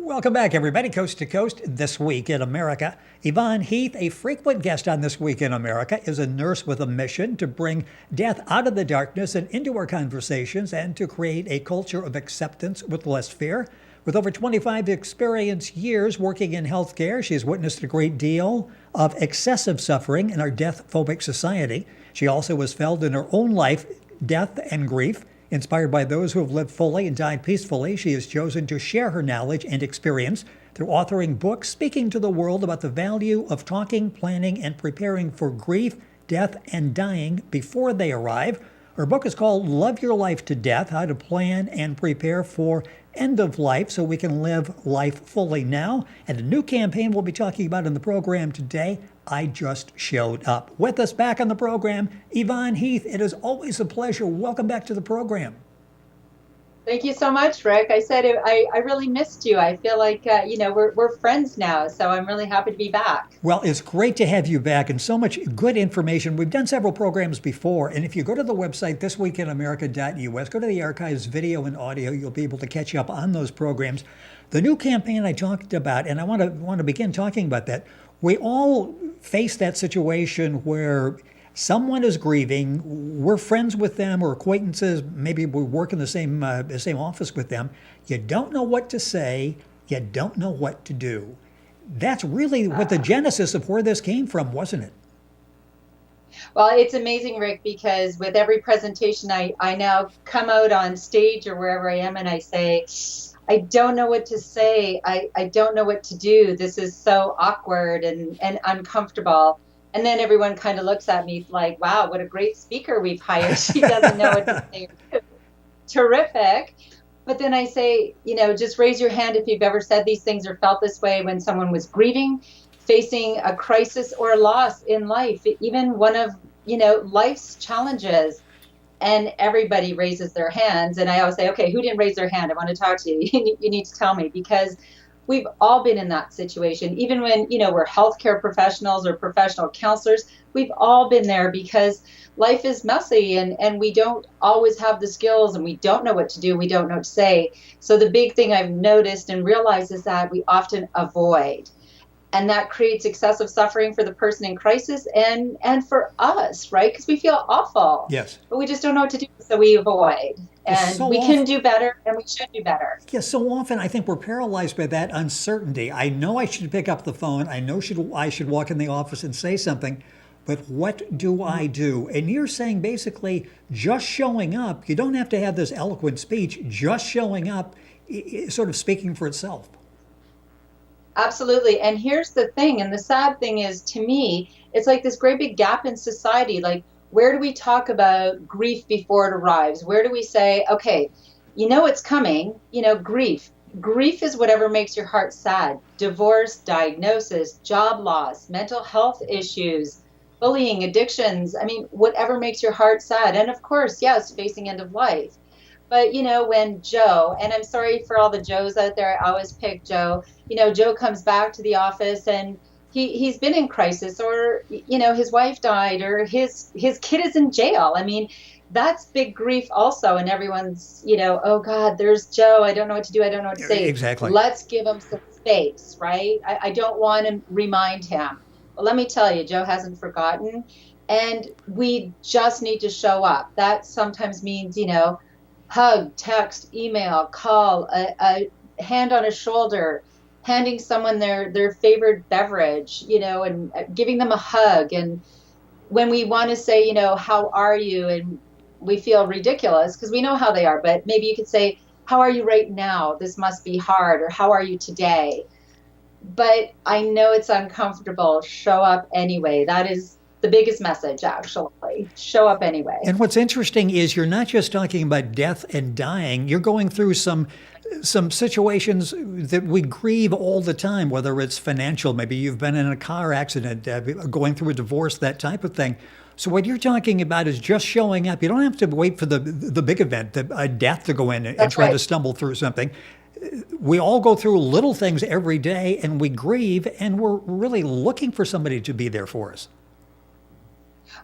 Welcome back, everybody, coast to coast. This Week in America. Yvonne Heath, a frequent guest on This Week in America, is a nurse with a mission to bring death out of the darkness and into our conversations and to create a culture of acceptance with less fear. With over 25 experience years working in healthcare, she has witnessed a great deal of excessive suffering in our death-phobic society. She also has felt in her own life death and grief. Inspired by those who have lived fully and died peacefully, she has chosen to share her knowledge and experience through authoring books speaking to the world about the value of talking, planning, and preparing for grief, death, and dying before they arrive. Her book is called Love Your Life to Death, How to Plan and Prepare for End of Life so we can live life fully now. And a new campaign we'll be talking about in the program today, I Just Showed Up. With us back on the program, Yvonne Heath. It is always a pleasure. Welcome back to the program. Thank you so much, Rick. I really missed you. I feel like, we're friends now, so I'm really happy to be back. Well, it's great to have you back and so much good information. We've done several programs before, and if you go to the website, thisweekinamerica.us, go to the archives, video and audio, you'll be able to catch up on those programs. The new campaign I talked about, and I want to begin talking about that. We all face that situation where someone is grieving. We're friends with them or acquaintances. Maybe we work in the same office with them. You don't know what to say. You don't know what to do. That's really what the genesis of where this came from, wasn't it? Well, it's amazing, Rick, because with every presentation, I now come out on stage or wherever I am and I say, I don't know what to say. I don't know what to do. This is so awkward and uncomfortable. And then everyone kind of looks at me like, wow, what a great speaker we've hired. She doesn't know what to say. Terrific. But then I say, just raise your hand if you've ever said these things or felt this way when someone was grieving, facing a crisis or a loss in life, even one of, life's challenges. And everybody raises their hands. And I always say, okay, who didn't raise their hand? I want to talk to you. You need to tell me, because we've all been in that situation. Even when, we're healthcare professionals or professional counselors, we've all been there because life is messy and we don't always have the skills and we don't know what to do. We don't know what to say. So the big thing I've noticed and realized is that we often avoid. And that creates excessive suffering for the person in crisis and for us, right? Because we feel awful. Yes. But we just don't know what to do, so we avoid. And so we can do better, and we should do better. Yeah, so often I think we're paralyzed by that uncertainty. I know I should pick up the phone. I know I should walk in the office and say something. But what do I do? And you're saying basically just showing up, you don't have to have this eloquent speech, just showing up is sort of speaking for itself. Absolutely. And here's the thing, and the sad thing is, to me, it's like this great big gap in society. Like, where do we talk about grief before it arrives? Where do we say, okay, it's coming, grief. Grief is whatever makes your heart sad. Divorce, diagnosis, job loss, mental health issues, bullying, addictions. I mean, whatever makes your heart sad. And of course, yes, facing end of life. But, when Joe, and I'm sorry for all the Joes out there, I always pick Joe, Joe comes back to the office and he's been in crisis, or, his wife died, or his kid is in jail. I mean, that's big grief also. And everyone's, oh God, there's Joe. I don't know what to do. I don't know what to say. Exactly. Let's give him some space, right? I don't want to remind him. But let me tell you, Joe hasn't forgotten. And we just need to show up. That sometimes means, hug, text, email, call, a hand on a shoulder, handing someone their favorite beverage, and giving them a hug. And when we want to say, how are you? And we feel ridiculous because we know how they are, but maybe you could say, how are you right now? This must be hard. Or how are you today? But I know it's uncomfortable. Show up anyway. That is the biggest message, actually. Show up anyway. And what's interesting is you're not just talking about death and dying. You're going through some situations that we grieve all the time, whether it's financial, maybe you've been in a car accident, going through a divorce, that type of thing. So what you're talking about is just showing up. You don't have to wait for the big event, a death to go in and try to stumble through something. We all go through little things every day and we grieve, and we're really looking for somebody to be there for us.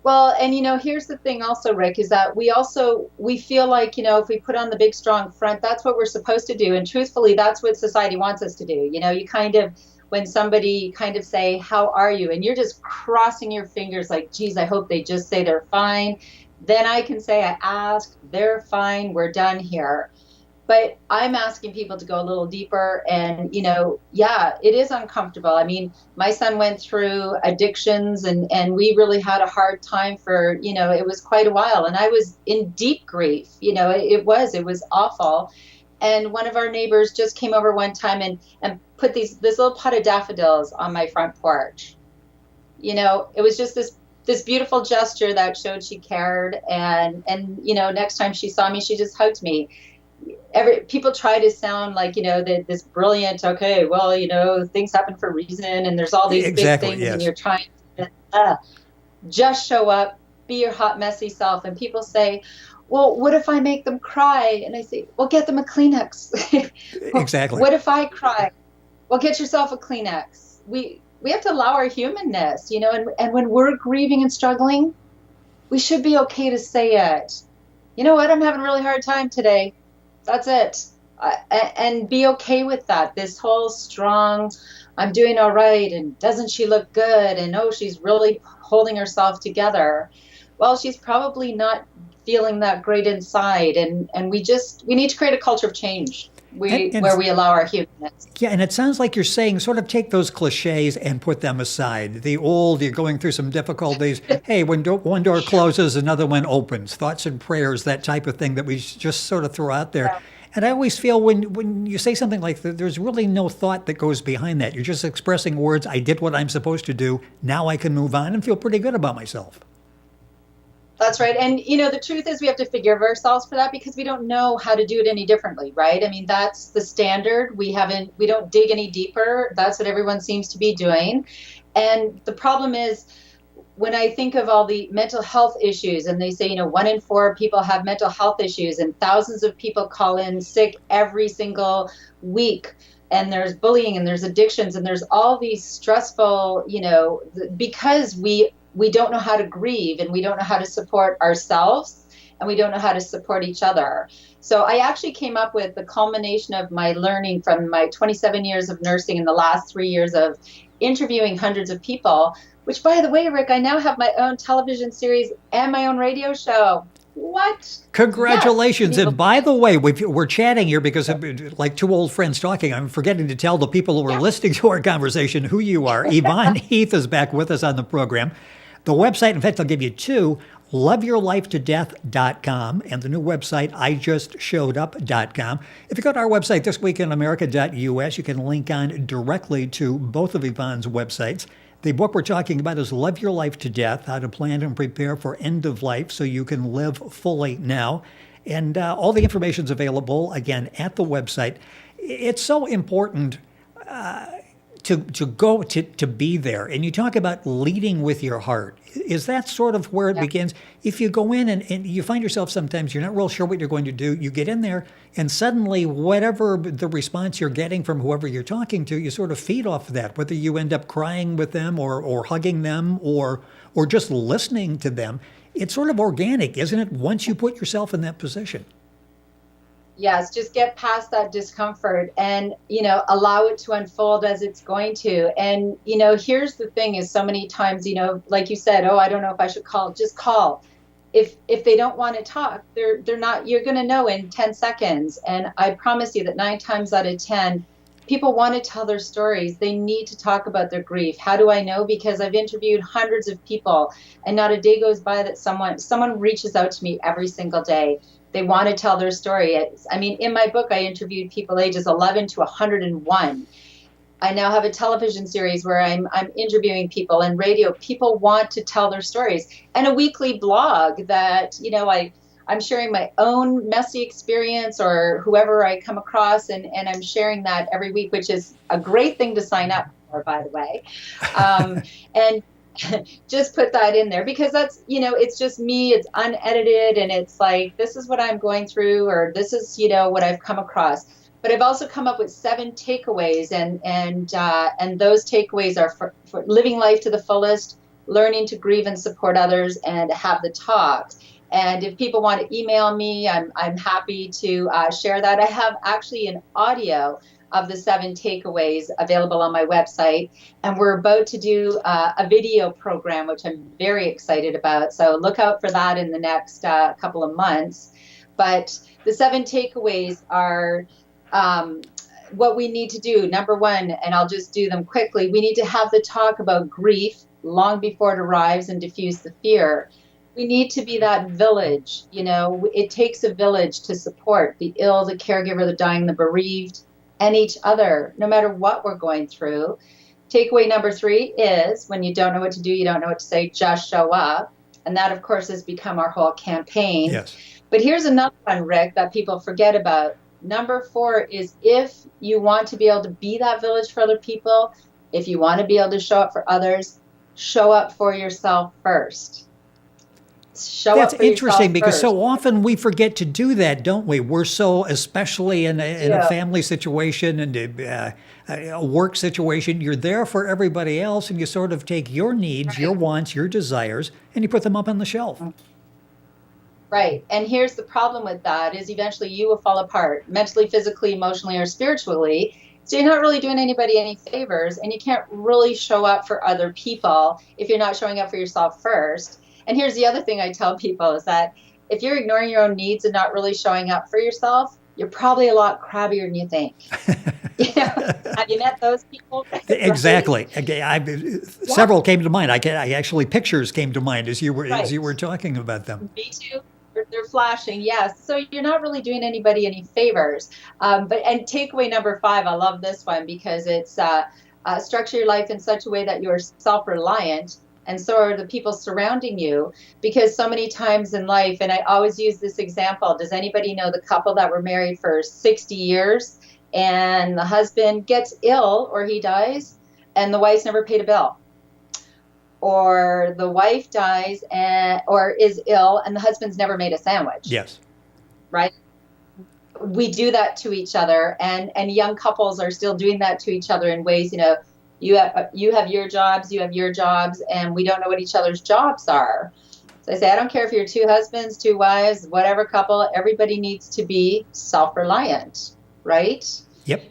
Well, and here's the thing also, Rick, is that we feel like, if we put on the big strong front, that's what we're supposed to do. And truthfully, that's what society wants us to do. You kind of, when somebody kind of say, how are you? And you're just crossing your fingers like, geez, I hope they just say they're fine. Then I can say, I asked, they're fine, we're done here. But I'm asking people to go a little deeper. And, yeah, it is uncomfortable. I mean, my son went through addictions and we really had a hard time for, it was quite a while. And I was in deep grief. It was awful. And one of our neighbors just came over one time and put this little pot of daffodils on my front porch. It was just this beautiful gesture that showed she cared. And next time she saw me, she just hugged me. People try to sound like, this brilliant, okay, well, things happen for a reason and there's all these Exactly, big things, yes. and you're trying to just show up, be your hot, messy self. And people say, well, what if I make them cry? And I say, well, get them a Kleenex. Exactly. What if I cry? Well, get yourself a Kleenex. We have to allow our humanness, and when we're grieving and struggling, we should be okay to say it. You know what? I'm having a really hard time today. That's it. And be okay with that. This whole strong, I'm doing all right, and doesn't she look good? And oh, she's really holding herself together. Well, she's probably not feeling that great inside. And we need to create a culture of change where we allow our humanness. Yeah, and it sounds like you're saying sort of take those cliches and put them aside. The old, you're going through some difficulties. Hey, when one door closes, another one opens. Thoughts and prayers, that type of thing that we just sort of throw out there. Yeah. And I always feel when you say something like that, there's really no thought that goes behind that. You're just expressing words. I did what I'm supposed to do. Now I can move on and feel pretty good about myself. That's right. And, the truth is we have to forgive ourselves for that because we don't know how to do it any differently, right? I mean, that's the standard. We don't dig any deeper. That's what everyone seems to be doing. And the problem is when I think of all the mental health issues and they say, 1 in 4 people have mental health issues and thousands of people call in sick every single week. And there's bullying and there's addictions and there's all these stressful, because we don't know how to grieve and we don't know how to support ourselves and we don't know how to support each other. So I actually came up with the culmination of my learning from my 27 years of nursing and the last 3 years of interviewing hundreds of people, which, by the way, Rick, I now have my own television series and my own radio show. What? Congratulations. Yes. And by the way, we're chatting here because like two old friends talking. I'm forgetting to tell the people who are listening to our conversation who you are. Yvonne Heath is back with us on the program. The website, in fact, I'll give you two, loveyourlifetodeath.com and the new website, ijustshowedup.com. If you go to our website, thisweekinamerica.us, you can link on directly to both of Yvonne's websites. The book we're talking about is Love Your Life to Death, How to Plan and Prepare for End of Life so you can live fully now. And all the information is available, again, at the website. It's so important to be there. And you talk about leading with your heart. Is that sort of where it begins? If you go in and you find yourself sometimes you're not real sure what you're going to do, you get in there and suddenly whatever the response you're getting from whoever you're talking to, you sort of feed off of that, whether you end up crying with them or hugging them or just listening to them. It's sort of organic, isn't it, once you put yourself in that position? Yes, just get past that discomfort and, allow it to unfold as it's going to. And, here's the thing is so many times, like you said, oh, I don't know if I should call, just call. If they don't want to talk, they're not, you're going to know in 10 seconds. And I promise you that 9 times out of 10, people want to tell their stories. They need to talk about their grief. How do I know? Because I've interviewed hundreds of people and not a day goes by that someone reaches out to me every single day. They want to tell their story. In my book, I interviewed people ages 11 to 101. I now have a television series where I'm interviewing people and radio. People want to tell their stories. And a weekly blog that, I'm sharing my own messy experience or whoever I come across, and I'm sharing that every week, which is a great thing to sign up for, by the way. And just put that in there because that's, it's just me, it's unedited, and it's like, this is what I'm going through, or this is, what I've come across. But I've also come up with 7 takeaways, and those takeaways are for living life to the fullest, learning to grieve and support others and have the talk. And if people want to email me, I'm happy to share that. I have actually an audio of the 7 takeaways available on my website. And we're about to do a video program, which I'm very excited about. So look out for that in the next couple of months. But the 7 takeaways are what we need to do. Number 1, and I'll just do them quickly, we need to have the talk about grief long before it arrives and diffuse the fear. We need to be that village. It takes a village to support the ill, the caregiver, the dying, the bereaved, and each other, no matter what we're going through. Takeaway number 3 is when you don't know what to do, you don't know what to say, just show up. And that, of course, has become our whole campaign. Yes. But here's another one, Rick, that people forget about. Number 4 is if you want to be able to be that village for other people, if you want to be able to show up for others, show up for yourself first. That's interesting because so often we forget to do that, don't we? We're so, especially in a family situation and a work situation, you're there for everybody else and you sort of take your needs, your wants, your desires, and you put them up on the shelf. Right. And here's the problem with that is eventually you will fall apart mentally, physically, emotionally, or spiritually. So you're not really doing anybody any favors, and you can't really show up for other people if you're not showing up for yourself first. And here's the other thing I tell people is that if you're ignoring your own needs and not really showing up for yourself, you're probably a lot crabbier than you think. Have you met those people? Exactly. Several came to mind. I actually pictures came to mind as you were talking about them. Me too. They're flashing, yes. So you're not really doing anybody any favors. And takeaway number 5, I love this one because it's structure your life in such a way that you're self-reliant, and so are the people surrounding you. Because so many times in life, and I always use this example, does anybody know the couple that were married for 60 years and the husband gets ill or he dies and the wife's never paid a bill? Or the wife dies or is ill and the husband's never made a sandwich. Yes. Right? We do that to each other, and young couples are still doing that to each other in ways, you have your jobs, you have your jobs, and we don't know what each other's jobs are. So I say, I don't care if you're 2 husbands, 2 wives, whatever couple, everybody needs to be self-reliant, right? Yep.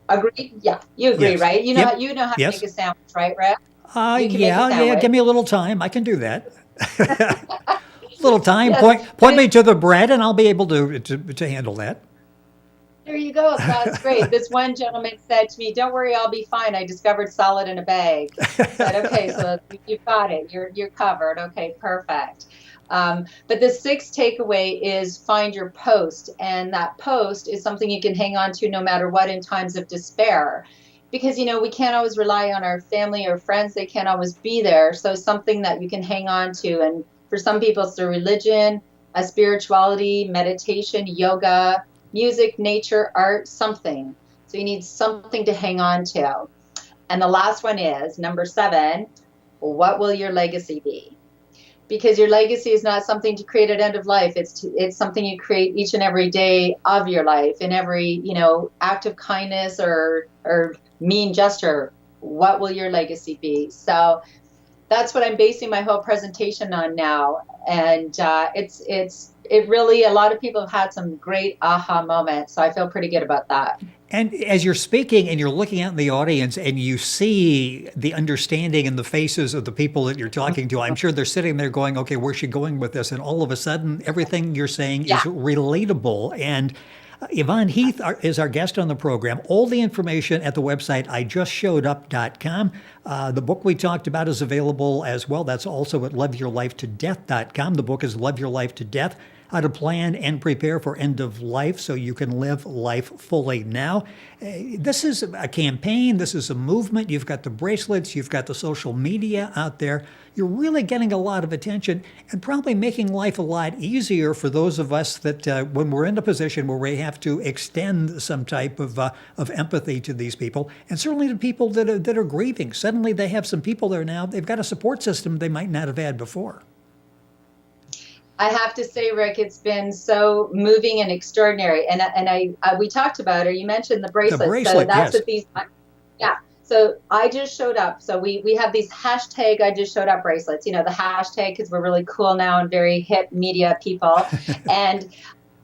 Agree? Yeah, you agree, Yes. right? You know how to Yes. make a sandwich, right, Rick? Yeah, give me a little time. I can do that. Little time. Yes. Point me to the bread, and I'll be able to handle that. There you go. That's great. This one gentleman said to me, "Don't worry, I'll be fine. I discovered salad in a bag." I said, "Okay, so you've got it. You're covered. Okay, perfect." But the 6th takeaway is find your post, and that post is something you can hang on to no matter what in times of despair. Because, we can't always rely on our family or friends. They can't always be there. So something that you can hang on to. And for some people, it's their religion, a spirituality, meditation, yoga, music, nature, art, something. So you need something to hang on to. And the last one is, number 7, what will your legacy be? Because your legacy is not something to create at end of life. It's something you create each and every day of your life, in every, act of kindness or mean gesture. What will your legacy be? So that's what I'm basing my whole presentation on now. And it really, a lot of people have had some great aha moments. So I feel pretty good about that. And as you're speaking and you're looking out in the audience and you see the understanding in the faces of the people that you're talking to, I'm sure they're sitting there going, okay, where's she going with this? And all of a sudden, everything you're saying is relatable. And Yvonne Heath is our guest on the program. All the information at the website ijustshowedup.com. The book we talked about is available as well. That's also at loveyourlifetodeath.com. The book is Love Your Life to Death: How to Plan and Prepare for End of Life so you can live life fully now. This is a campaign. This is a movement. You've got the bracelets. You've got the social media out there. You're really getting a lot of attention and probably making life a lot easier for those of us that when we're in a position where we have to extend some type of empathy to these people, and certainly to people that are grieving. Suddenly they have some people there now. They've got a support system they might not have had before. I have to say, Rick, it's been so moving and extraordinary. And we talked about, or you mentioned the bracelet. The bracelet, so that's yes. what these, yeah. So I just showed up. So we have these hashtag I just showed up bracelets, you know, the hashtag, because we're really cool now and very hip media people. And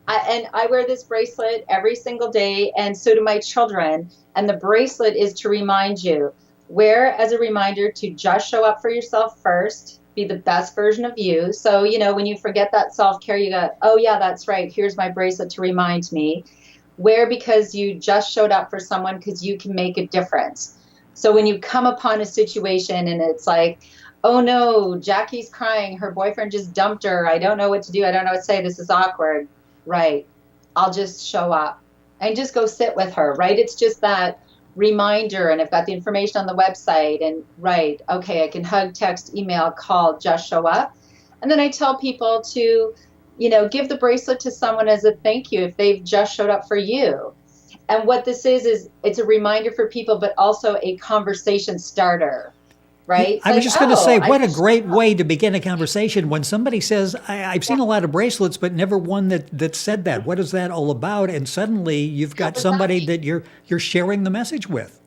I wear this bracelet every single day, and so do my children. And the bracelet is to remind you, wear as a reminder to just show up for yourself first, be the best version of you. So, you know, when you forget that self-care, you go, oh yeah, that's right. Here's my bracelet to remind me. Wear because you just showed up for someone, because you can make a difference. So when you come upon a situation and it's like, oh no, Jackie's crying, her boyfriend just dumped her, I don't know what to do, I don't know what to say, this is awkward. Right. I'll just show up and just go sit with her. Right. It's just that reminder. And I've got the information on the website. And right. Okay. I can hug, text, email, call, just show up. And then I tell people to, you know, give the bracelet to someone as a thank you if they've just showed up for you. And what this is it's a reminder for people, but also a conversation starter. Right? I was just going to say, what a great way to begin a conversation when somebody says, I've seen a lot of bracelets, but never one that said that. What is that all about? And suddenly you've got somebody that you're sharing the message with.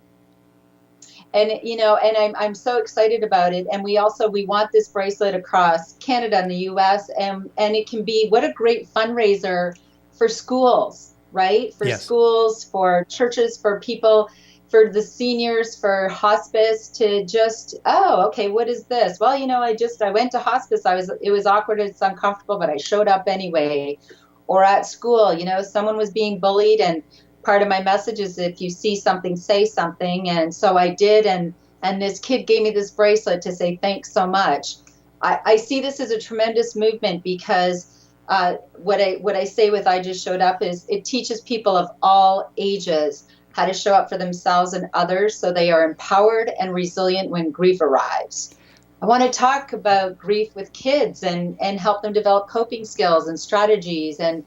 And, you know, and I'm so excited about it. And we want this bracelet across Canada and the US. And it can be, what a great fundraiser for schools, right? For schools, for churches, for people, for the seniors, for hospice, to just, oh, okay, what is this? Well, you know, I went to hospice. It was awkward, it's uncomfortable, but I showed up anyway. Or at school, you know, someone was being bullied, and part of my message is, if you see something, say something. And so I did, and this kid gave me this bracelet to say thanks so much. I see this as a tremendous movement, because what I say with I Just Showed Up is, it teaches people of all ages how to show up for themselves and others, so they are empowered and resilient when grief arrives. I want to talk about grief with kids and help them develop coping skills and strategies, and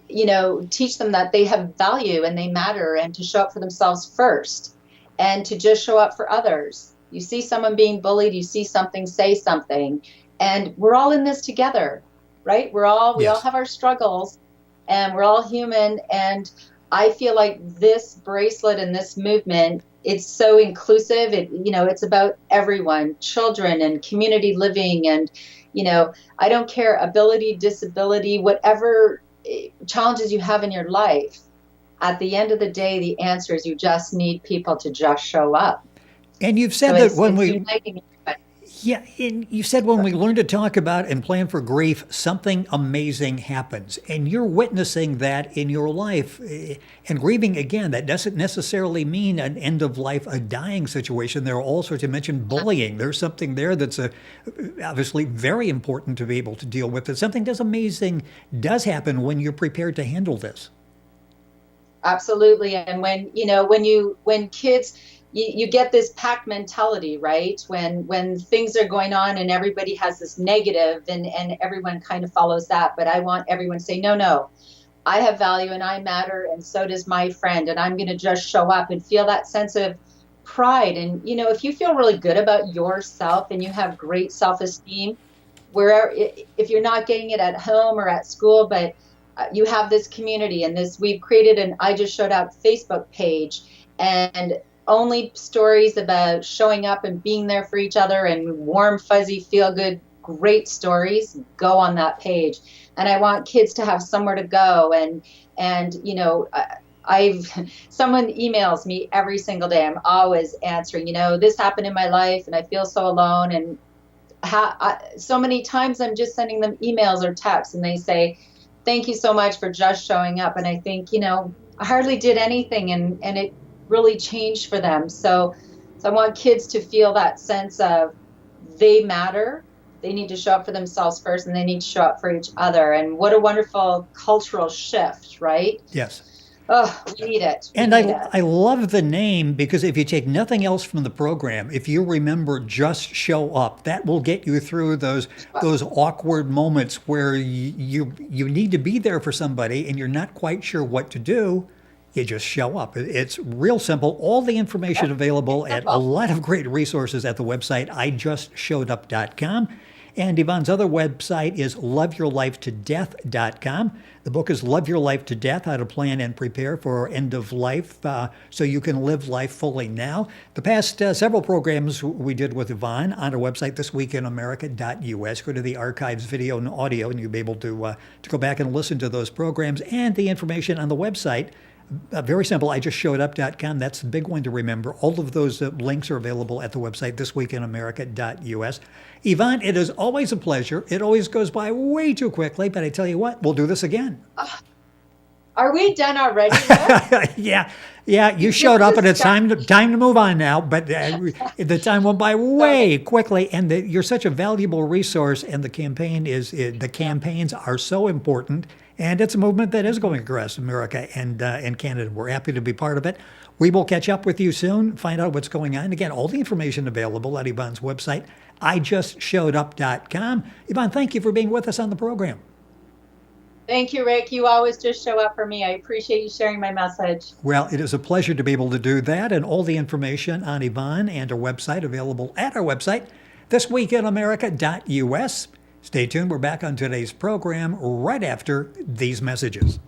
you know, teach them that they have value and they matter, and to show up for themselves first, and to just show up for others. You see someone being bullied, you see something, say something, and we're all in this together, right? We all have our struggles, and we're all human. And I feel like this bracelet and this movement, it's so inclusive. It's about everyone, children and community living. And, you know, I don't care, ability, disability, whatever challenges you have in your life. At the end of the day, the answer is, you just need people to just show up. And you've said that when and you said when we learn to talk about and plan for grief, something amazing happens. And you're witnessing that in your life. And grieving, again, that doesn't necessarily mean an end of life, a dying situation. There are all sorts. You mentioned bullying. There's something there that's obviously very important to be able to deal with. But something amazing does happen when you're prepared to handle this. Absolutely. And when kids, you get this pack mentality, right? When things are going on and everybody has this negative, and everyone kind of follows that. But I want everyone to say, no, I have value and I matter, and so does my friend, and I'm going to just show up and feel that sense of pride. And, you know, if you feel really good about yourself and you have great self-esteem, wherever, if you're not getting it at home or at school, but you have this community, and we've created an I Just Showed Up Facebook page, and only stories about showing up and being there for each other, and warm, fuzzy, feel good, great stories go on that page. And I want kids to have somewhere to go. And you know, someone emails me every single day. I'm always answering, you know, this happened in my life and I feel so alone. And so many times I'm just sending them emails or texts, and they say, thank you so much for just showing up. And I think, you know, I hardly did anything, and it really changed for them. So I want kids to feel that sense of they matter. They need to show up for themselves first, and they need to show up for each other. And what a wonderful cultural shift, right? Yes. Oh, we need it. I love the name, because if you take nothing else from the program, if you remember just show up, that will get you through those awkward moments where you need to be there for somebody and you're not quite sure what to do. You just show up. It's real simple. All the information available at a lot of great resources at the website, ijustshowedup.com. And Yvonne's other website is loveyourlifetodeath.com. The book is Love Your Life to Death, How to Plan and Prepare for End of Life so you can live life fully now. The past several programs we did with Yvonne on our website, thisweekinamerica.us. Go to the archives, video and audio, and you'll be able to go back and listen to those programs and the information on the website. Very simple, IJustShowedUp.com. That's the big one to remember. All of those links are available at the website, thisweekinamerica.us. Yvonne, it is always a pleasure. It always goes by way too quickly, but I tell you what, we'll do this again. Are we done already? Yeah, you showed up, and it's time to move on now. But the time went by way quickly, and you're such a valuable resource. And the campaigns are so important, and it's a movement that is going across America and Canada. We're happy to be part of it. We will catch up with you soon, find out what's going on. Again, all the information available at Yvonne's website, IJustShowedUp.com. Yvonne, thank you for being with us on the program. Thank you, Rick. You always just show up for me. I appreciate you sharing my message. Well, it is a pleasure to be able to do that, and all the information on Yvonne and her website available at our website, thisweekinamerica.us. Stay tuned. We're back on today's program right after these messages.